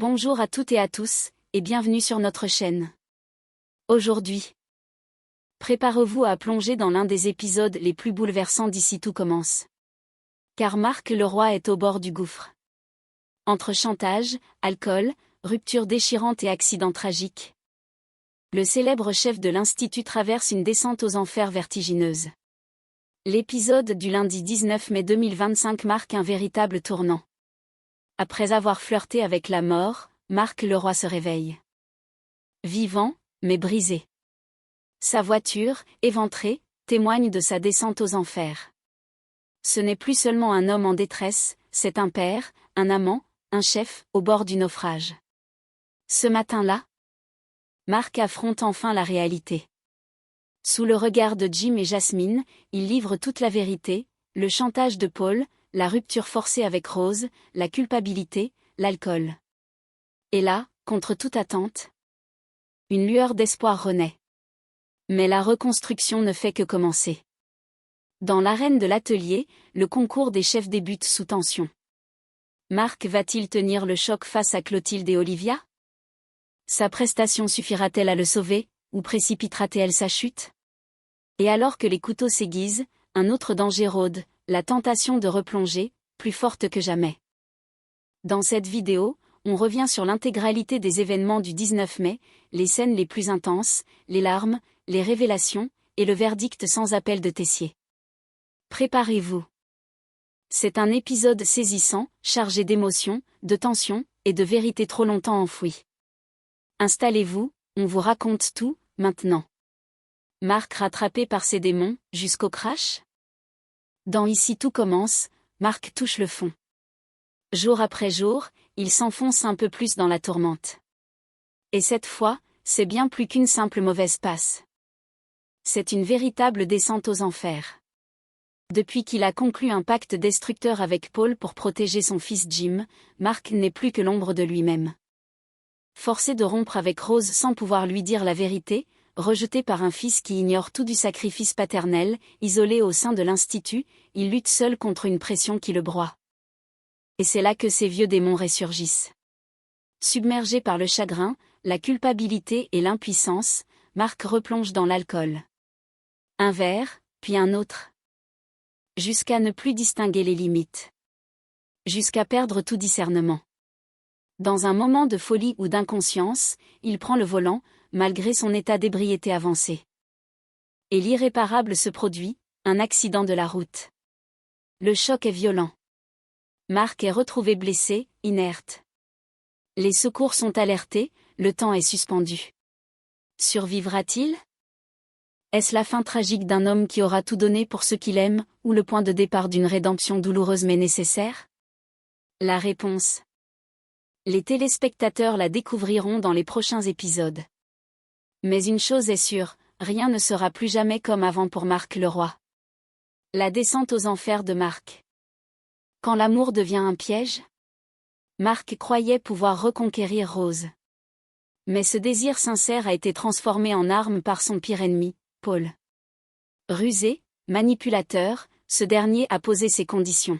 Bonjour à toutes et à tous, et bienvenue sur notre chaîne. Aujourd'hui, préparez-vous à plonger dans l'un des épisodes les plus bouleversants d'ici tout commence. Car Marc Leroy est au bord du gouffre. Entre chantage, alcool, rupture déchirante et accident tragique, le célèbre chef de l'Institut traverse une descente aux enfers vertigineuse. L'épisode du lundi 19 mai 2025 marque un véritable tournant. Après avoir flirté avec la mort, Marc Leroy se réveille. Vivant, mais brisé. Sa voiture, éventrée, témoigne de sa descente aux enfers. Ce n'est plus seulement un homme en détresse, c'est un père, un amant, un chef, au bord du naufrage. Ce matin-là, Marc affronte enfin la réalité. Sous le regard de Jim et Jasmine, il livre toute la vérité, le chantage de Paul, la rupture forcée avec Rose, la culpabilité, l'alcool. Et là, contre toute attente, une lueur d'espoir renaît. Mais la reconstruction ne fait que commencer. Dans l'arène de l'atelier, le concours des chefs débute sous tension. Marc va-t-il tenir le choc face à Clotilde et Olivia? Sa prestation suffira-t-elle à le sauver, ou précipitera-t-elle sa chute? Et alors que les couteaux s'aiguisent, un autre danger rôde, la tentation de replonger, plus forte que jamais. Dans cette vidéo, on revient sur l'intégralité des événements du 19 mai, les scènes les plus intenses, les larmes, les révélations, et le verdict sans appel de Tessier. Préparez-vous. C'est un épisode saisissant, chargé d'émotions, de tensions, et de vérités trop longtemps enfouies. Installez-vous, on vous raconte tout, maintenant. Marc rattrapé par ses démons, jusqu'au crash? Dans Ici tout commence, Marc touche le fond. Jour après jour, il s'enfonce un peu plus dans la tourmente. Et cette fois, c'est bien plus qu'une simple mauvaise passe. C'est une véritable descente aux enfers. Depuis qu'il a conclu un pacte destructeur avec Paul pour protéger son fils Jim, Marc n'est plus que l'ombre de lui-même. Forcé de rompre avec Rose sans pouvoir lui dire la vérité, rejeté par un fils qui ignore tout du sacrifice paternel, isolé au sein de l'Institut, il lutte seul contre une pression qui le broie. Et c'est là que ses vieux démons ressurgissent. Submergé par le chagrin, la culpabilité et l'impuissance, Marc replonge dans l'alcool. Un verre, puis un autre. Jusqu'à ne plus distinguer les limites. Jusqu'à perdre tout discernement. Dans un moment de folie ou d'inconscience, il prend le volant, malgré son état d'ébriété avancé. Et l'irréparable se produit, un accident de la route. Le choc est violent. Marc est retrouvé blessé, inerte. Les secours sont alertés, le temps est suspendu. Survivra-t-il? Est-ce la fin tragique d'un homme qui aura tout donné pour ce qu'il aime, ou le point de départ d'une rédemption douloureuse mais nécessaire? La réponse. Les téléspectateurs la découvriront dans les prochains épisodes. Mais une chose est sûre, rien ne sera plus jamais comme avant pour Marc Leroy. La descente aux enfers de Marc. Quand l'amour devient un piège? Marc croyait pouvoir reconquérir Rose. Mais ce désir sincère a été transformé en arme par son pire ennemi, Paul. Rusé, manipulateur, ce dernier a posé ses conditions.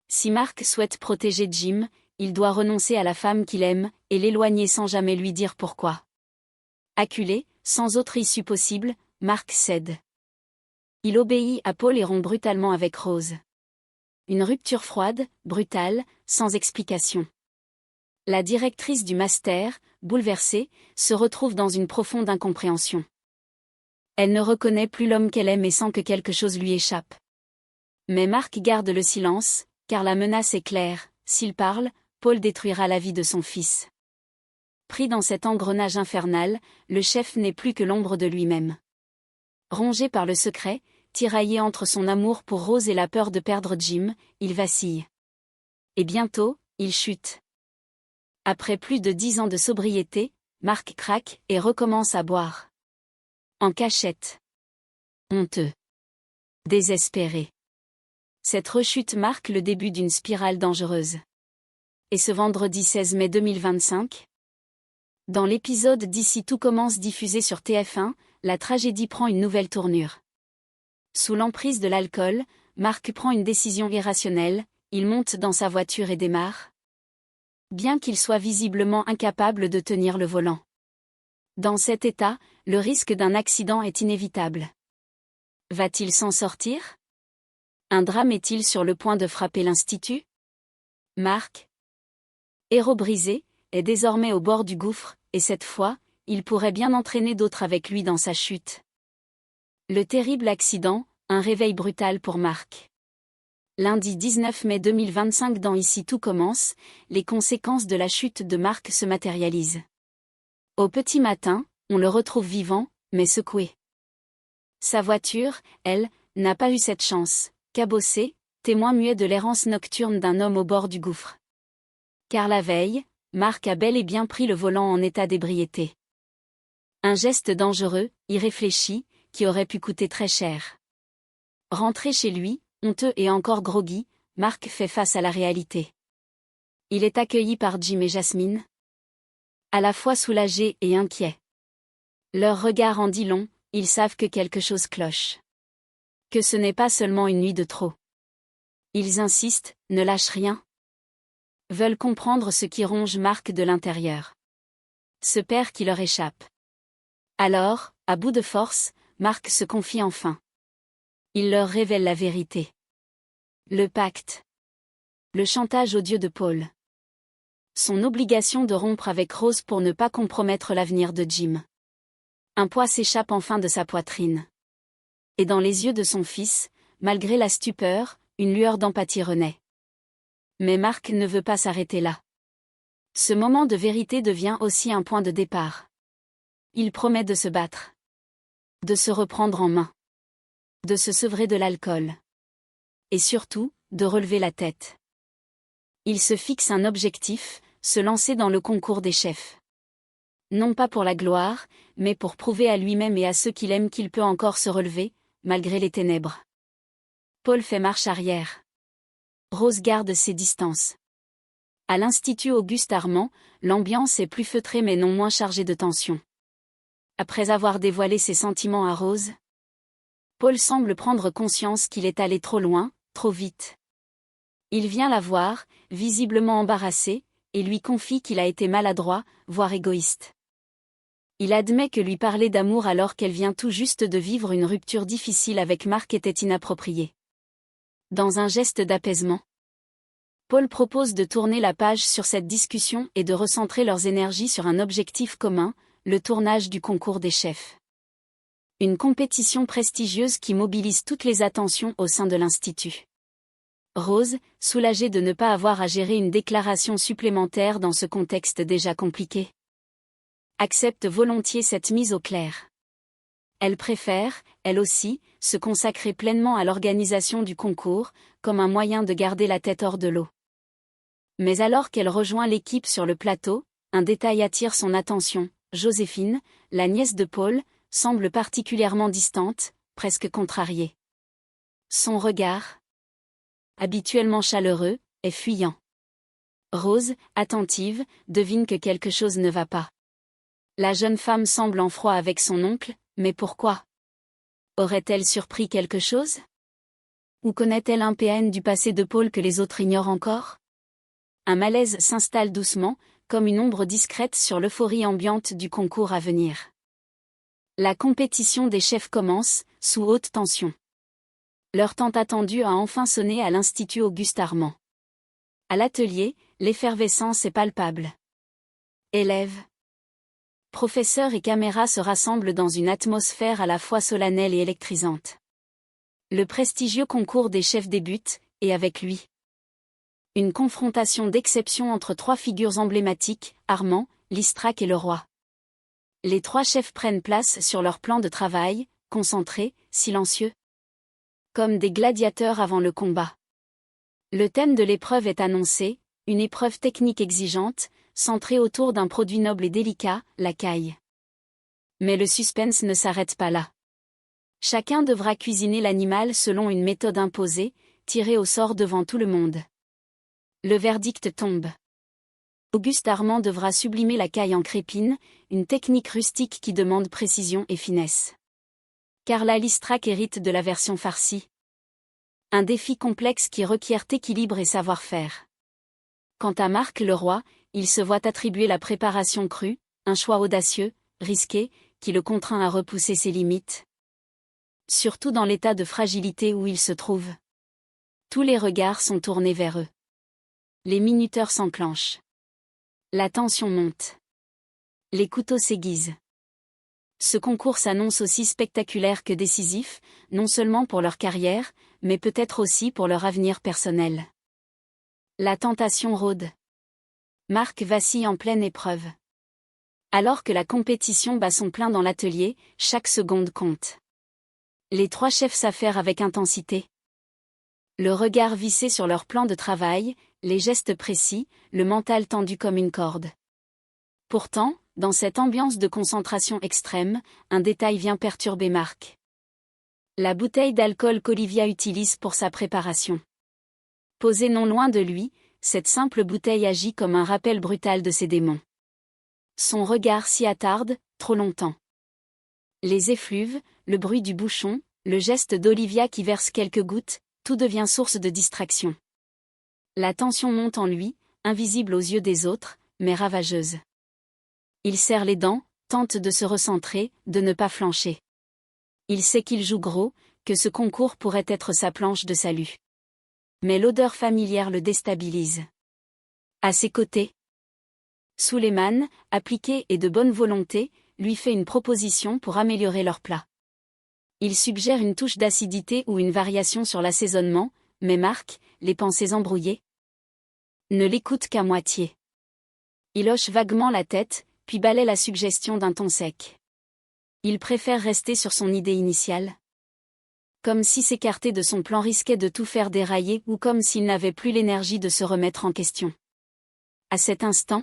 Si Marc souhaite protéger Jim, il doit renoncer à la femme qu'il aime, et l'éloigner sans jamais lui dire pourquoi. Acculé, sans autre issue possible, Marc cède. Il obéit à Paul et rompt brutalement avec Rose. Une rupture froide, brutale, sans explication. La directrice du master, bouleversée, se retrouve dans une profonde incompréhension. Elle ne reconnaît plus l'homme qu'elle aime et sent que quelque chose lui échappe. Mais Marc garde le silence, car la menace est claire, s'il parle, Paul détruira la vie de son fils. Pris dans cet engrenage infernal, le chef n'est plus que l'ombre de lui-même. Rongé par le secret, tiraillé entre son amour pour Rose et la peur de perdre Jim, il vacille. Et bientôt, il chute. Après plus de 10 ans de sobriété, Marc craque et recommence à boire. En cachette. Honteux. Désespéré. Cette rechute marque le début d'une spirale dangereuse. Et ce vendredi 16 mai 2025? Dans l'épisode d'Ici tout commence diffusé sur TF1, la tragédie prend une nouvelle tournure. Sous l'emprise de l'alcool, Marc prend une décision irrationnelle, il monte dans sa voiture et démarre. bien qu'il soit visiblement incapable de tenir le volant. Dans cet état, le risque d'un accident est inévitable. Va-t-il s'en sortir? Un drame est-il sur le point de frapper l'Institut? Mark, héros brisé, est désormais au bord du gouffre, et cette fois, il pourrait bien entraîner d'autres avec lui dans sa chute. Le terrible accident, un réveil brutal pour Mark. Lundi 19 mai 2025 dans Ici tout commence, les conséquences de la chute de Mark se matérialisent. Au petit matin, on le retrouve vivant, mais secoué. Sa voiture, elle, n'a pas eu cette chance, cabossée, témoin muet de l'errance nocturne d'un homme au bord du gouffre. Car la veille, Mark a bel et bien pris le volant en état d'ébriété. Un geste dangereux, irréfléchi, qui aurait pu coûter très cher. Rentré chez lui, honteux et encore groggy, Mark fait face à la réalité. Il est accueilli par Jim et Jasmine, à la fois soulagés et inquiets. Leur regard en dit long, ils savent que quelque chose cloche. Que ce n'est pas seulement une nuit de trop. Ils insistent, ne lâchent rien. Veulent comprendre ce qui ronge Mark de l'intérieur. Ce père qui leur échappe. Alors, à bout de force, Mark se confie enfin. Il leur révèle la vérité. Le pacte. Le chantage odieux de Paul. Son obligation de rompre avec Rose pour ne pas compromettre l'avenir de Jim. Un poids s'échappe enfin de sa poitrine. Et dans les yeux de son fils, malgré la stupeur, une lueur d'empathie renaît. Mais Mark ne veut pas s'arrêter là. Ce moment de vérité devient aussi un point de départ. Il promet de se battre. De se reprendre en main. De se sevrer de l'alcool. Et surtout, de relever la tête. Il se fixe un objectif, se lancer dans le concours des chefs. Non pas pour la gloire, mais pour prouver à lui-même et à ceux qu'il aime qu'il peut encore se relever, malgré les ténèbres. Paul fait marche arrière. Rose garde ses distances. À l'Institut Auguste Armand, l'ambiance est plus feutrée mais non moins chargée de tension. Après avoir dévoilé ses sentiments à Rose, Paul semble prendre conscience qu'il est allé trop loin, trop vite. Il vient la voir, visiblement embarrassé, et lui confie qu'il a été maladroit, voire égoïste. Il admet que lui parler d'amour alors qu'elle vient tout juste de vivre une rupture difficile avec Mark était inapproprié. Dans un geste d'apaisement, Paul propose de tourner la page sur cette discussion et de recentrer leurs énergies sur un objectif commun, le tournage du concours des chefs. Une compétition prestigieuse qui mobilise toutes les attentions au sein de l'Institut. Rose, soulagée de ne pas avoir à gérer une déclaration supplémentaire dans ce contexte déjà compliqué, accepte volontiers cette mise au clair. Elle préfère, elle aussi, se consacrer pleinement à l'organisation du concours, comme un moyen de garder la tête hors de l'eau. Mais alors qu'elle rejoint l'équipe sur le plateau, un détail attire son attention. Joséphine, la nièce de Paul, semble particulièrement distante, presque contrariée. Son regard, habituellement chaleureux, est fuyant. Rose, attentive, devine que quelque chose ne va pas. La jeune femme semble en froid avec son oncle, mais pourquoi? Aurait-elle surpris quelque chose? Ou connaît-elle un PN du passé de Paul que les autres ignorent encore? Un malaise s'installe doucement, comme une ombre discrète sur l'euphorie ambiante du concours à venir. La compétition des chefs commence, sous haute tension. L'heure tant attendue a enfin sonné à l'Institut Auguste Armand. À l'atelier, l'effervescence est palpable. Élèves, professeurs et caméras se rassemblent dans une atmosphère à la fois solennelle et électrisante. Le prestigieux concours des chefs débute, et avec lui, une confrontation d'exception entre trois figures emblématiques, Armand, Listrac et le roi. Les trois chefs prennent place sur leur plan de travail, concentrés, silencieux, comme des gladiateurs avant le combat. Le thème de l'épreuve est annoncé, une épreuve technique exigeante, centrée autour d'un produit noble et délicat, la caille. Mais le suspense ne s'arrête pas là. Chacun devra cuisiner l'animal selon une méthode imposée, tirée au sort devant tout le monde. Le verdict tombe. Auguste Armand devra sublimer la caille en crépine, une technique rustique qui demande précision et finesse. Carla Listrac hérite de la version farcie. Un défi complexe qui requiert équilibre et savoir-faire. Quant à Marc Leroy, il se voit attribuer la préparation crue, un choix audacieux, risqué, qui le contraint à repousser ses limites. Surtout dans l'état de fragilité où il se trouve. Tous les regards sont tournés vers eux. Les minuteurs s'enclenchent. La tension monte. Les couteaux s'aiguisent. Ce concours s'annonce aussi spectaculaire que décisif, non seulement pour leur carrière, mais peut-être aussi pour leur avenir personnel. La tentation rôde. Marc vacille en pleine épreuve. Alors que la compétition bat son plein dans l'atelier, chaque seconde compte. Les trois chefs s'affairent avec intensité. Le regard vissé sur leur plan de travail, les gestes précis, le mental tendu comme une corde. Pourtant, dans cette ambiance de concentration extrême, un détail vient perturber Marc. La bouteille d'alcool qu'Olivia utilise pour sa préparation. Posée non loin de lui, cette simple bouteille agit comme un rappel brutal de ses démons. Son regard s'y attarde, trop longtemps. Les effluves, le bruit du bouchon, le geste d'Olivia qui verse quelques gouttes, tout devient source de distraction. La tension monte en lui, invisible aux yeux des autres, mais ravageuse. Il serre les dents, tente de se recentrer, de ne pas flancher. Il sait qu'il joue gros, que ce concours pourrait être sa planche de salut. Mais l'odeur familière le déstabilise. À ses côtés, Suleiman, appliqué et de bonne volonté, lui fait une proposition pour améliorer leur plat. Il suggère une touche d'acidité ou une variation sur l'assaisonnement, mais Marc, les pensées embrouillées, ne l'écoute qu'à moitié. Il hoche vaguement la tête, puis balaie la suggestion d'un ton sec. Il préfère rester sur son idée initiale. Comme si s'écarter de son plan risquait de tout faire dérailler ou comme s'il n'avait plus l'énergie de se remettre en question. À cet instant,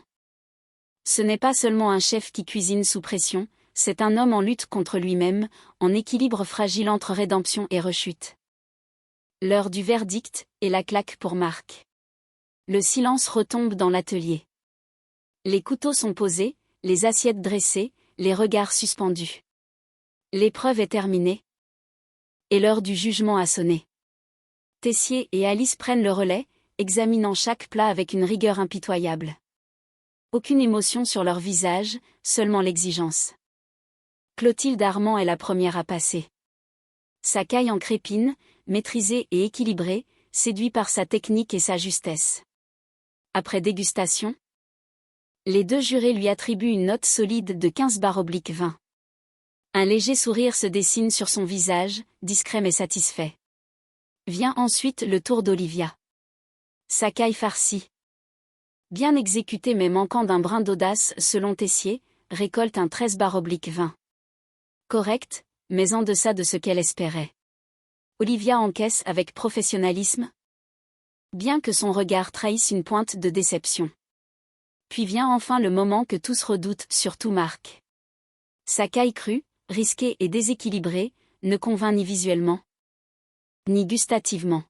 ce n'est pas seulement un chef qui cuisine sous pression, c'est un homme en lutte contre lui-même, en équilibre fragile entre rédemption et rechute. L'heure du verdict, et la claque pour Marc. Le silence retombe dans l'atelier. Les couteaux sont posés, les assiettes dressées, les regards suspendus. L'épreuve est terminée. Et l'heure du jugement a sonné. Tessier et Alice prennent le relais, examinant chaque plat avec une rigueur impitoyable. Aucune émotion sur leur visage, seulement l'exigence. Clotilde Armand est la première à passer. Sa caille en crépine, maîtrisée et équilibrée, séduit par sa technique et sa justesse. Après dégustation, les deux jurés lui attribuent une note solide de 15/20. Un léger sourire se dessine sur son visage, discret mais satisfait. Vient ensuite le tour d'Olivia. Sa caille farcie, bien exécutée mais manquant d'un brin d'audace selon Tessier, récolte un 13/20. Correct, mais en deçà de ce qu'elle espérait. Olivia encaisse avec professionnalisme, bien que son regard trahisse une pointe de déception. Puis vient enfin le moment que tous redoutent, surtout Marc. Sa caille crue, risquée et déséquilibrée, ne convainc ni visuellement, ni gustativement.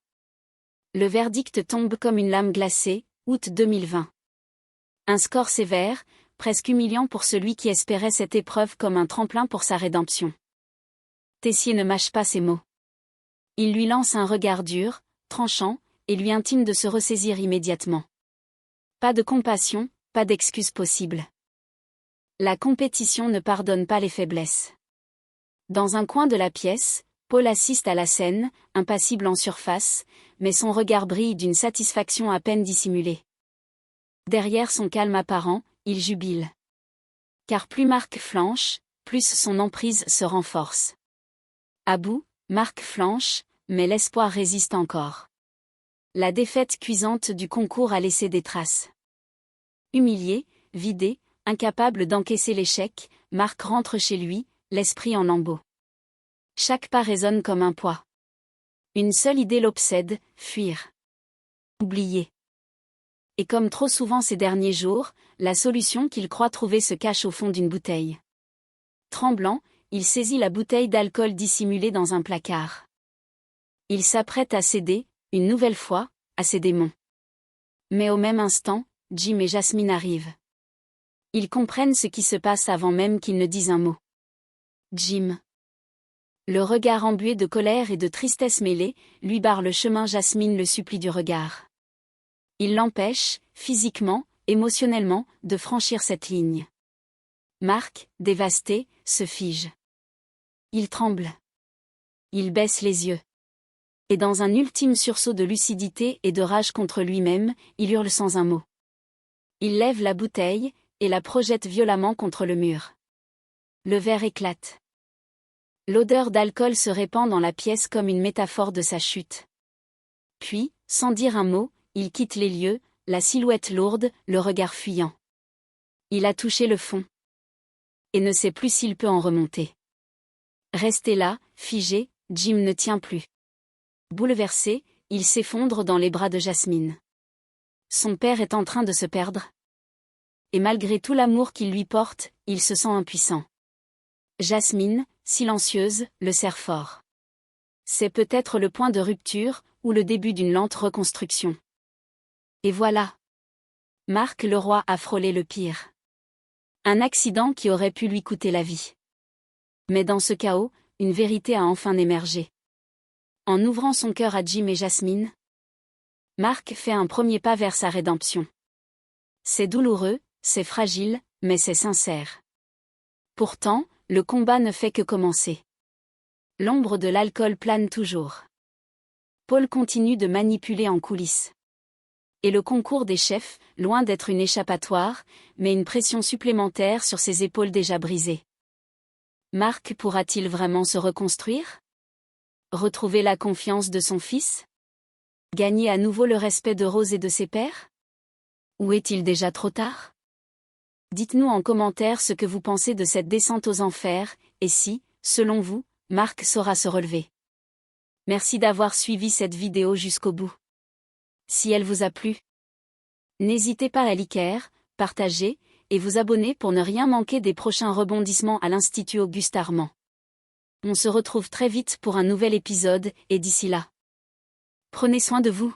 Le verdict tombe comme une lame glacée, août 2020. Un score sévère, presque humiliant pour celui qui espérait cette épreuve comme un tremplin pour sa rédemption. Tessier ne mâche pas ses mots. Il lui lance un regard dur, tranchant, et lui intime de se ressaisir immédiatement. Pas de compassion, pas d'excuse possible. La compétition ne pardonne pas les faiblesses. Dans un coin de la pièce, Paul assiste à la scène, impassible en surface, mais son regard brille d'une satisfaction à peine dissimulée. Derrière son calme apparent, il jubile. Car plus Marc flanche, plus son emprise se renforce. À bout, Marc flanche, mais l'espoir résiste encore. La défaite cuisante du concours a laissé des traces. Humilié, vidé, incapable d'encaisser l'échec, Marc rentre chez lui, l'esprit en lambeaux. Chaque pas résonne comme un poids. Une seule idée l'obsède, fuir. Oublier. Et comme trop souvent ces derniers jours, la solution qu'il croit trouver se cache au fond d'une bouteille. Tremblant, il saisit la bouteille d'alcool dissimulée dans un placard. Il s'apprête à céder, une nouvelle fois, à ses démons. Mais au même instant, Jim et Jasmine arrivent. Ils comprennent ce qui se passe avant même qu'ils ne disent un mot. Jim. Le regard embué de colère et de tristesse mêlée, lui barre le chemin. Jasmine le supplie du regard. Il l'empêche, physiquement, émotionnellement, de franchir cette ligne. Mark, dévasté, se fige. Il tremble. Il baisse les yeux. Et dans un ultime sursaut de lucidité et de rage contre lui-même, il hurle sans un mot. Il lève la bouteille, et la projette violemment contre le mur. Le verre éclate. L'odeur d'alcool se répand dans la pièce comme une métaphore de sa chute. Puis, sans dire un mot, il quitte les lieux, la silhouette lourde, le regard fuyant. Il a touché le fond. Et ne sait plus s'il peut en remonter. Resté là, figé, Jim ne tient plus. Bouleversé, il s'effondre dans les bras de Jasmine. Son père est en train de se perdre. Et malgré tout l'amour qu'il lui porte, il se sent impuissant. Jasmine, silencieuse, le serre fort. C'est peut-être le point de rupture, ou le début d'une lente reconstruction. Et voilà. Mark Leroy a frôlé le pire. Un accident qui aurait pu lui coûter la vie. Mais dans ce chaos, une vérité a enfin émergé. En ouvrant son cœur à Jim et Jasmine, Mark fait un premier pas vers sa rédemption. C'est douloureux, c'est fragile, mais c'est sincère. Pourtant, le combat ne fait que commencer. L'ombre de l'alcool plane toujours. Paul continue de manipuler en coulisses. Et le concours des chefs, loin d'être une échappatoire, met une pression supplémentaire sur ses épaules déjà brisées. Mark pourra-t-il vraiment se reconstruire? Retrouver la confiance de son fils? Gagner à nouveau le respect de Rose et de ses pairs? Ou est-il déjà trop tard? Dites-nous en commentaire ce que vous pensez de cette descente aux enfers, et si, selon vous, Mark saura se relever. Merci d'avoir suivi cette vidéo jusqu'au bout. Si elle vous a plu, n'hésitez pas à liker, partager, et vous abonner pour ne rien manquer des prochains rebondissements à l'Institut Auguste Armand. On se retrouve très vite pour un nouvel épisode, et d'ici là, prenez soin de vous.